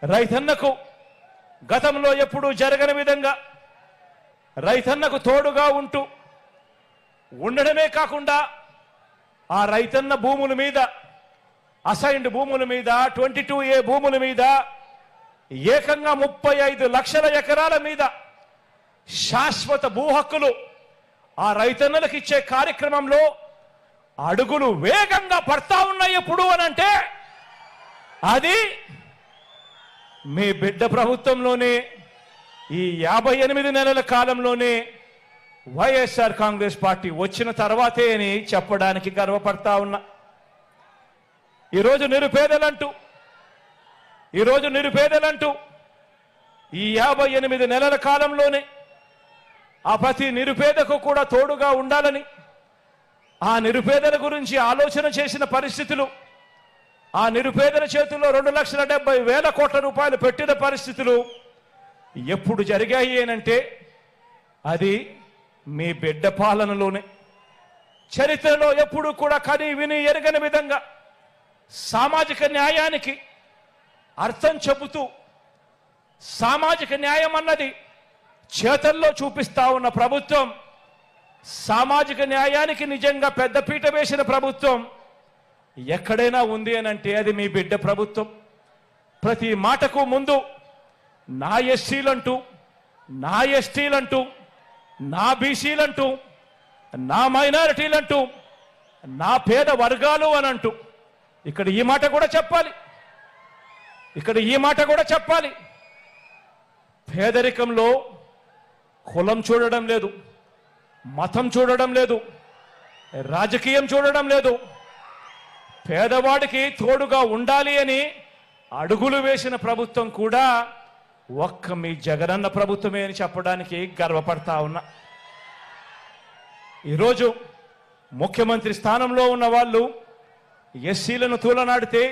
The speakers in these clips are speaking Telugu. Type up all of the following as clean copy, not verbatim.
రైతన్నకు గతంలో ఎప్పుడూ జరగని విధంగా రైతన్నకు తోడుగా ఉంటూ ఉండడమే కాకుండా ఆ రైతన్న భూముల మీద అసైన్డ్ భూముల మీద 22A భూముల మీద ఏకంగా 35 లక్షల ఎకరాల మీద శాశ్వత భూ హక్కులు ఆ రైతన్నలకు ఇచ్చే కార్యక్రమంలో అడుగులు వేగంగా పడతా ఉన్నాయి. ఎప్పుడు అనంటే అది మీ బిడ్డ ప్రభుత్వంలోనే ఈ 58 నెలల కాలంలోనే వైఎస్ఆర్ కాంగ్రెస్ పార్టీ వచ్చిన తర్వాతే అని చెప్పడానికి గర్వపడతా ఉన్నా. ఈరోజు నిరుపేదలంటూ ఈ 58 నెలల కాలంలోనే ఆ ప్రతి నిరుపేదకు కూడా తోడుగా ఉండాలని ఆ నిరుపేదల గురించి ఆలోచన చేసిన పరిస్థితులు, ఆ నిరుపేదల చేతుల్లో 2,70,000 కోట్ల రూపాయలు పెట్టిన పరిస్థితులు ఎప్పుడు జరిగాయి అనంటే అది మీ బిడ్డ పాలనలోనే. చరిత్రలో ఎప్పుడు కూడా కని విని ఎరగని విధంగా సామాజిక న్యాయానికి అర్థం చెబుతూ సామాజిక న్యాయం అన్నది చేతల్లో చూపిస్తా ఉన్న ప్రభుత్వం, సామాజిక న్యాయానికి నిజంగా పెద్దపీట వేసిన ప్రభుత్వం ఎక్కడైనా ఉంది అనంటే అది మీ బిడ్డ ప్రభుత్వం. ప్రతి మాటకు ముందు నా ఎస్సీలంటూ, నా ఎస్టీలంటూ, నా బీసీలంటూ, నా మైనారిటీలంటూ, నా పేద వర్గాలు అనంటూ ఇక్కడ ఈ మాట కూడా చెప్పాలి. పేదరికంలో కులం చూడడం లేదు, మతం చూడడం లేదు, రాజకీయం చూడడం లేదు. పేదవాడికి తోడుగా ఉండాలి అని అడుగులు వేసిన ప్రభుత్వం కూడా ఒక్క మీ జగనన్న ప్రభుత్వమే అని చెప్పడానికి గర్వపడతా ఉన్నా. ఈరోజు ముఖ్యమంత్రి స్థానంలో ఉన్న వాళ్ళు ఎస్సీలను తూలనాడితే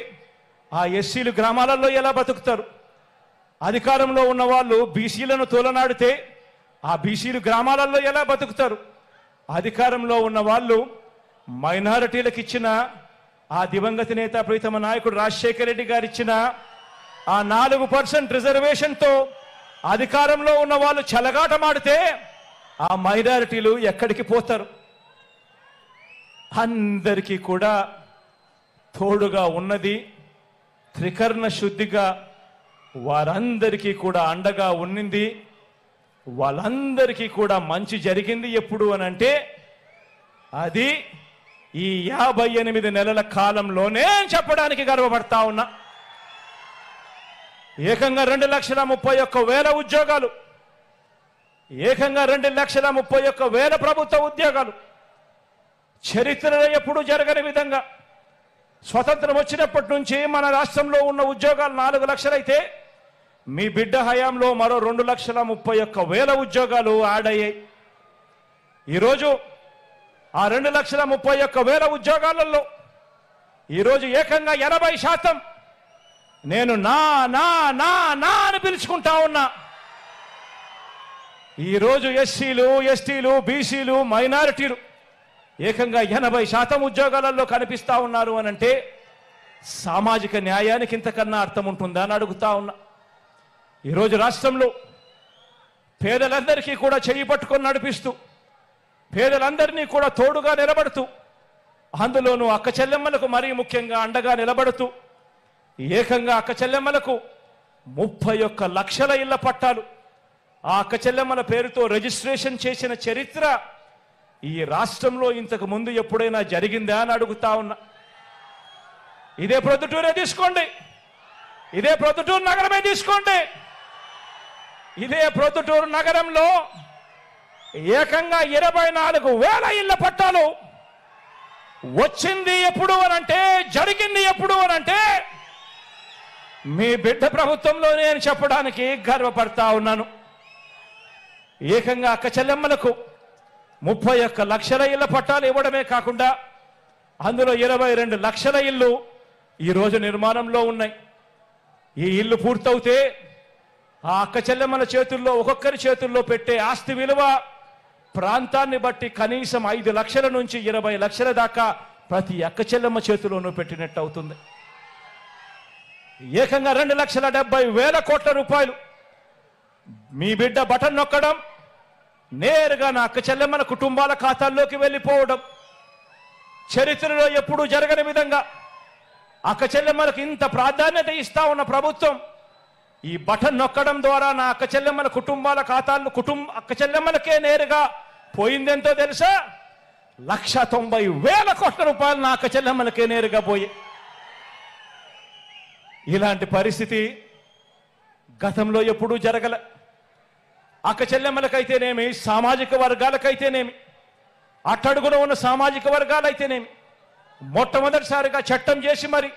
ఆ ఎస్సీలు గ్రామాలలో ఎలా బతుకుతారు? అధికారంలో ఉన్న వాళ్ళు బీసీలను తూలనాడితే ఆ బీసీలు గ్రామాలలో ఎలా బతుకుతారు? అధికారంలో ఉన్న వాళ్ళు మైనారిటీలకు ఇచ్చిన ఆ దివంగత నేత ప్రీతమ నాయకుడు రాజశేఖర రెడ్డి గారు ఇచ్చిన ఆ 4% రిజర్వేషన్తో అధికారంలో ఉన్న వాళ్ళు చెలగాటమాడితే ఆ మైనారిటీలు ఎక్కడికి పోతారు? అందరికీ కూడా తోడుగా ఉన్నది త్రికరణ శుద్ధిగా వారందరికీ కూడా అండగా ఉన్నింది. వాళ్ళందరికీ కూడా మంచి జరిగింది ఎప్పుడు అనంటే అది ఈ 58 నెలల కాలంలోనే చెప్పడానికి గర్వపడతా ఉన్నా. ఏకంగా 2,31,000 ఉద్యోగాలు, ఏకంగా 2,31,000 ప్రభుత్వ ఉద్యోగాలు చరిత్రలో ఎప్పుడు జరగని విధంగా స్వతంత్రం వచ్చినప్పటి నుంచి మన రాష్ట్రంలో ఉన్న ఉద్యోగాలు 4 లక్షలైతే మీ బిడ్డ హయాంలో మరో 2,31,000 ఉద్యోగాలు యాడ్ అయ్యాయి. ఈరోజు ఆ 2,31,000 ఉద్యోగాలలో ఈరోజు ఏకంగా 80% నేను నా నా నా నా అని పిలుచుకుంటా ఉన్నా. ఈరోజు ఎస్సీలు, ఎస్టీలు, బీసీలు, మైనారిటీలు ఏకంగా 80% ఉద్యోగాలలో కనిపిస్తా ఉన్నారు అనంటే సామాజిక న్యాయానికి ఇంతకన్నా అర్థం ఉంటుందా అని అడుగుతా ఉన్నా. ఈరోజు రాష్ట్రంలో పేదలందరికీ కూడా చెయ్యి పట్టుకొని నడిపిస్తూ, పేదలందరినీ కూడా తోడుగా నిలబడుతూ, అందులోనూ అక్క చెల్లెమ్మలకు మరీ ముఖ్యంగా అండగా నిలబడుతూ ఏకంగా అక్క చెల్లెమ్మలకు 31 లక్షల ఇళ్ల పట్టాలు ఆ అక్క చెల్లెమ్మల పేరుతో రిజిస్ట్రేషన్ చేసిన చరిత్ర ఈ రాష్ట్రంలో ఇంతకు ముందు ఎప్పుడైనా జరిగిందా అని అడుగుతా ఉన్నా. ఇదే ప్రొద్దుటూరే తీసుకోండి, ఇదే ప్రొద్దుటూరు నగరమే తీసుకోండి. ఇదే ప్రొద్దుటూరు నగరంలో ఏకంగా 24,000 ఇళ్ల పట్టాలు వచ్చింది ఎప్పుడు అనంటే, జరిగింది ఎప్పుడు అనంటే మీ బిడ్డ ప్రభుత్వంలో నేను చెప్పడానికి గర్వపడతా ఉన్నాను. ఏకంగా అక్క చెల్లెమ్మలకు 31 లక్షల ఇళ్ల పట్టాలు ఇవ్వడమే కాకుండా అందులో 22 లక్షల ఇళ్ళు ఈరోజు నిర్మాణంలో ఉన్నాయి. ఈ ఇల్లు పూర్తవుతే ఆ అక్క చెల్లెమ్మల చేతుల్లో, ఒక్కొక్కరి చేతుల్లో పెట్టే ఆస్తి విలువ ప్రాంతాన్ని బట్టి కనీసం 5 లక్షల నుంచి 20 లక్షల దాకా ప్రతి అక్క చెల్లెమ్మ చేతిలోనూ పెట్టినట్టు అవుతుంది. ఏకంగా 2,70,000 కోట్ల రూపాయలు మీ బిడ్డ బటన్ నొక్కడం, నేరుగా నా అక్క చెల్లెమ్మల కుటుంబాల ఖాతాల్లోకి వెళ్ళిపోవడం, చరిత్రలో ఎప్పుడూ జరగని విధంగా అక్క చెల్లెమ్మలకు ఇంత ప్రాధాన్యత ఇస్తా ఉన్న ప్రభుత్వం ఈ బటన్ నొక్కడం ద్వారా నా అక్క చెల్లెమ్మల కుటుంబాల ఖాతాల్లో అక్క చెల్లెమ్మలకే నేరుగా పోయిందెంతో తెలుసా? 1,90,000 కోట్ల రూపాయలు నా అక్క చెల్లెమ్మలకే నేరుగా పోయి. ఇలాంటి పరిస్థితి గతంలో ఎప్పుడూ జరగల. అక్క చెల్లెమ్మలకైతేనేమి, సామాజిక వర్గాలకైతేనేమి, అట్టడుగున ఉన్న సామాజిక వర్గాలైతేనేమి మొట్టమొదటిసారిగా చట్టం చేసి మరి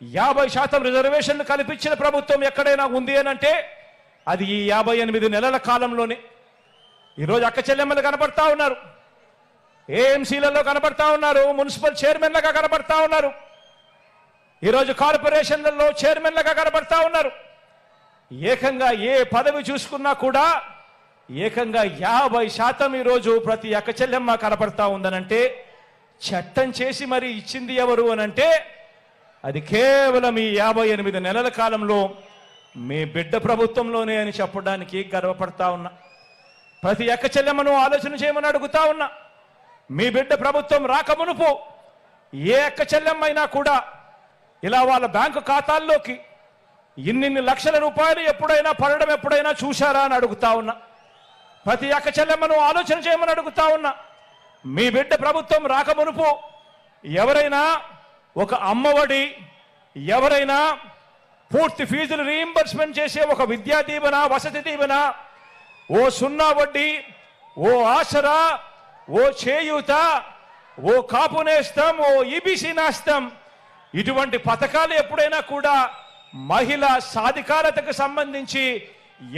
50% రిజర్వేషన్లు కల్పించిన ప్రభుత్వం ఎక్కడైనా ఉంది అనంటే అది ఈ 58 నెలల కాలంలోనే. ఈరోజు అక్క చెల్లెమ్మలు కనబడతా ఉన్నారు, ఏఎంసీలలో కనబడతా ఉన్నారు, మున్సిపల్ చైర్మన్లుగా కనబడతా ఉన్నారు, ఈరోజు కార్పొరేషన్లలో చైర్మన్లుగా కనబడతా ఉన్నారు. ఏకంగా ఏ పదవి చూసుకున్నా కూడా ఏకంగా 50% ఈరోజు ప్రతి అక్క చెల్లెమ్మ కనబడతా ఉందనంటే చట్టం చేసి మరి ఇచ్చింది ఎవరు అనంటే అది కేవలం ఈ 58 నెలల కాలంలో మీ బిడ్డ ప్రభుత్వంలోనే అని చెప్పడానికి గర్వపడతా ఉన్నా. ప్రతి అక్క చెల్లెమ్మను ఆలోచన చేయమని అడుగుతా ఉన్నా. మీ బిడ్డ ప్రభుత్వం రాకమునుపు ఏ అక్క చెల్లెమ్మైనా కూడా ఇలా వాళ్ళ బ్యాంకు ఖాతాల్లోకి ఇన్నిన్ని లక్షల రూపాయలు ఎప్పుడైనా పడడం ఎప్పుడైనా చూశారా అని అడుగుతా ఉన్నా. ప్రతి అక్క చెల్లెమ్మను ఆలోచన చేయమని అడుగుతా ఉన్నా. మీ బిడ్డ ప్రభుత్వం రాకమునుపు ఎవరైనా ఒక అమ్మఒడి, ఎవరైనా పూర్తి ఫీజులు రీయింబర్స్మెంట్ చేసే ఒక విద్యా దీవెన, వసతి దీవెన, ఓ 0 వడ్డీ, ఓ ఆసరా, ఓ చేయూత, ఓ కాపు నేస్తం, ఓ ఈబీసీ నేస్తం, ఇటువంటి పథకాలు ఎప్పుడైనా కూడా మహిళా సాధికారతకు సంబంధించి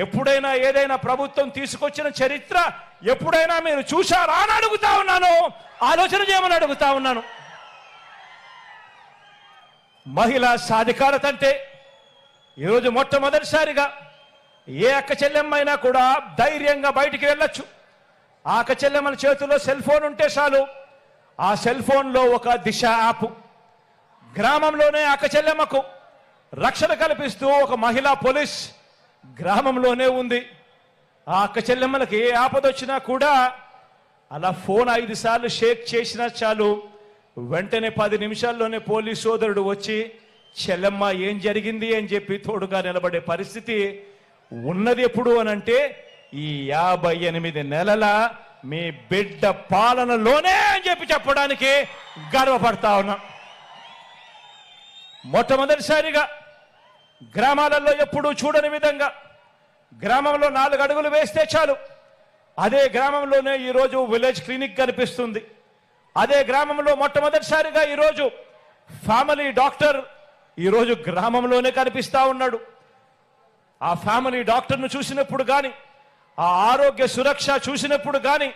ఎప్పుడైనా ఏదైనా ప్రభుత్వం తీసుకొచ్చిన చరిత్ర ఎప్పుడైనా మీరు చూశారా అని అడుగుతా ఉన్నాను. ఆలోచన చేయమని అడుగుతా ఉన్నాను. మహిళా సాధికారత అంటే ఈరోజు మొట్టమొదటిసారిగా ఏ అక్క చెల్లెమ్మైనా కూడా ధైర్యంగా బయటికి వెళ్ళొచ్చు. ఆ అక్క చెల్లెమ్మల చేతిలో సెల్ ఫోన్ ఉంటే చాలు, ఆ సెల్ ఫోన్లో ఒక దిశ యాప్, గ్రామంలోనే అక్క చెల్లెమ్మకు రక్షణ కల్పిస్తూ ఒక మహిళా పోలీస్ గ్రామంలోనే ఉంది. ఆ అక్క చెల్లెమ్మలకి ఏ ఆపదొచ్చినా కూడా అలా ఫోన్ 5 సార్లు షేక్ చేసినా చాలు, వెంటనే 10 నిమిషాల్లోనే పోలీస్ సోదరుడు వచ్చి చెల్లెమ్మ ఏం జరిగింది అని చెప్పి తోడుగా నిలబడే పరిస్థితి ఉన్నది. ఎప్పుడు అనంటే ఈ 58 నెలల మీ బిడ్డ పాలనలోనే అని చెప్పి చెప్పడానికి గర్వపడతా ఉన్నా. మొట్టమొదటిసారిగా గ్రామాలలో ఎప్పుడూ చూడని విధంగా గ్రామంలో 4 అడుగులు వేస్తే చాలు అదే గ్రామంలోనే ఈరోజు విలేజ్ క్లినిక్ కనిపిస్తుంది. అదే గ్రామంలో మొట్టమొదటిసారిగా ఈరోజు ఫ్యామిలీ డాక్టర్ ఈరోజు గ్రామంలోనే కనిపిస్తా ఉన్నాడు. ఆ ఫ్యామిలీ డాక్టర్ను చూసినప్పుడు కానీ, ఆ ఆరోగ్య సురక్ష చూసినప్పుడు కానీ,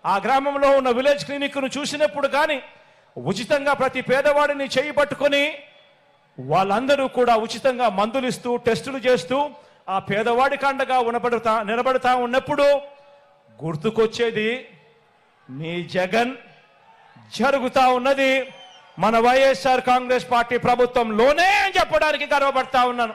ఆ గ్రామంలో ఉన్న విలేజ్ క్లినిక్ను చూసినప్పుడు కానీ ఉచితంగా ప్రతి పేదవాడిని చేయి పట్టుకొని వాళ్ళందరూ కూడా ఉచితంగా మందులు ఇస్తూ టెస్టులు చేస్తూ ఆ పేదవాడికి అండగా నిలబడతా ఉన్నప్పుడు గుర్తుకొచ్చేది మీ జగన్. జరుగుతా ఉన్నది మన వైఎస్ఆర్ కాంగ్రెస్ పార్టీ ప్రభుత్వంలోనే అని చెప్పడానికి గర్వపడతా ఉన్నాను.